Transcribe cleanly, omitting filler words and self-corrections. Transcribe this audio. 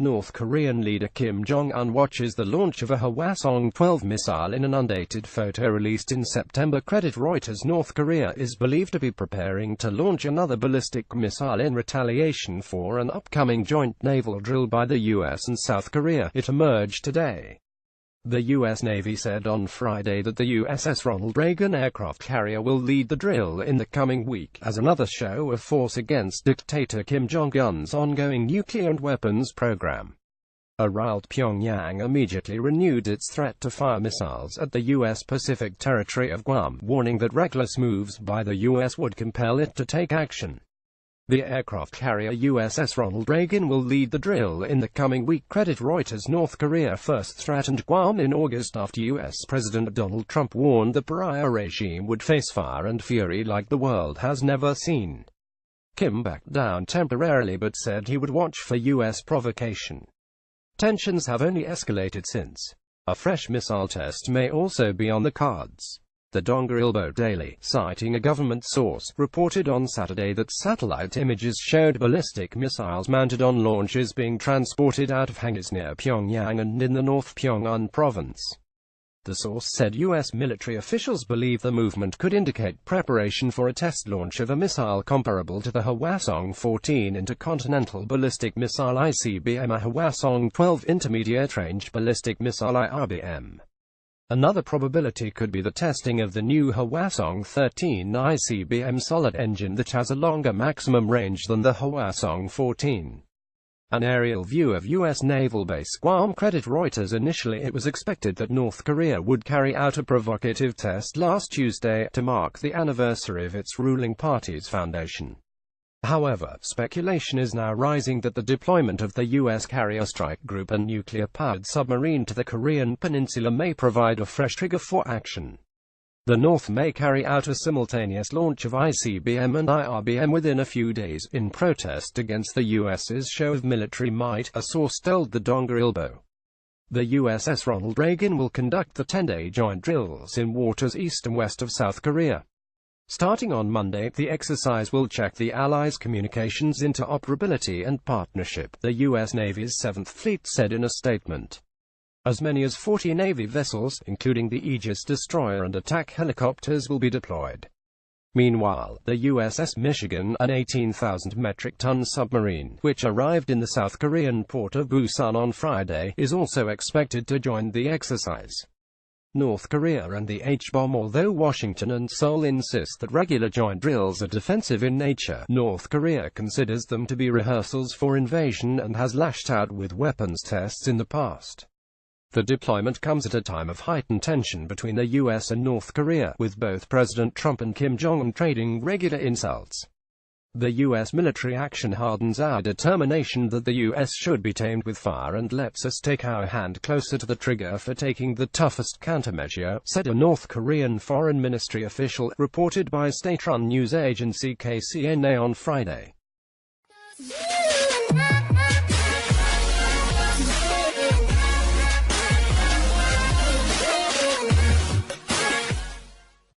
North Korean leader Kim Jong-un watches the launch of a Hwasong-12 missile in an undated photo released in September. Credit Reuters. North Korea is believed to be preparing to launch another ballistic missile in retaliation for an upcoming joint naval drill by the US and South Korea, it emerged today. The U.S. Navy said on Friday that the USS Ronald Reagan aircraft carrier will lead the drill in the coming week, as another show of force against dictator Kim Jong-un's ongoing nuclear and weapons program. A riled Pyongyang immediately renewed its threat to fire missiles at the U.S. Pacific territory of Guam, warning that reckless moves by the U.S. would compel it to take action. The aircraft carrier USS Ronald Reagan will lead the drill in the coming week. Credit Reuters. North Korea first threatened Guam in August after U.S. President Donald Trump warned the pariah regime would face fire and fury like the world has never seen. Kim backed down temporarily but said he would watch for U.S. provocation. Tensions have only escalated since. A fresh missile test may also be on the cards. The Dongrilbo Daily, citing a government source, reported on Saturday that satellite images showed ballistic missiles mounted on launches being transported out of hangars near Pyongyang and in the North Pyongan province. The source said U.S. military officials believe the movement could indicate preparation for a test launch of a missile comparable to the Hwasong-14 intercontinental ballistic missile ICBM, a Hwasong-12 intermediate-range ballistic missile IRBM. Another probability could be the testing of the new Hwasong-13 ICBM solid engine that has a longer maximum range than the Hwasong-14. An aerial view of U.S. naval base Guam. Credit Reuters. Initially it was expected that North Korea would carry out a provocative test last Tuesday, to mark the anniversary of its ruling party's foundation. However, speculation is now rising that the deployment of the U.S. carrier strike group, a nuclear-powered submarine to the Korean peninsula, may provide a fresh trigger for action. The North may carry out a simultaneous launch of ICBM and IRBM within a few days, in protest against the U.S.'s show of military might, a source told the Dongrilbo. The USS Ronald Reagan will conduct the 10-day joint drills in waters east and west of South Korea. Starting on Monday, the exercise will check the Allies' communications interoperability and partnership, the U.S. Navy's 7th Fleet said in a statement. As many as 40 Navy vessels, including the Aegis destroyer and attack helicopters, will be deployed. Meanwhile, the USS Michigan, an 18,000 metric ton submarine, which arrived in the South Korean port of Busan on Friday, is also expected to join the exercise. North Korea and the H-bomb. Although Washington and Seoul insist that regular joint drills are defensive in nature, North Korea considers them to be rehearsals for invasion and has lashed out with weapons tests in the past. The deployment comes at a time of heightened tension between the U.S. and North Korea, with both President Trump and Kim Jong-un trading regular insults. The U.S. military action hardens our determination that the U.S. should be tamed with fire and lets us take our hand closer to the trigger for taking the toughest countermeasure, said a North Korean foreign ministry official, reported by state-run news agency KCNA on Friday.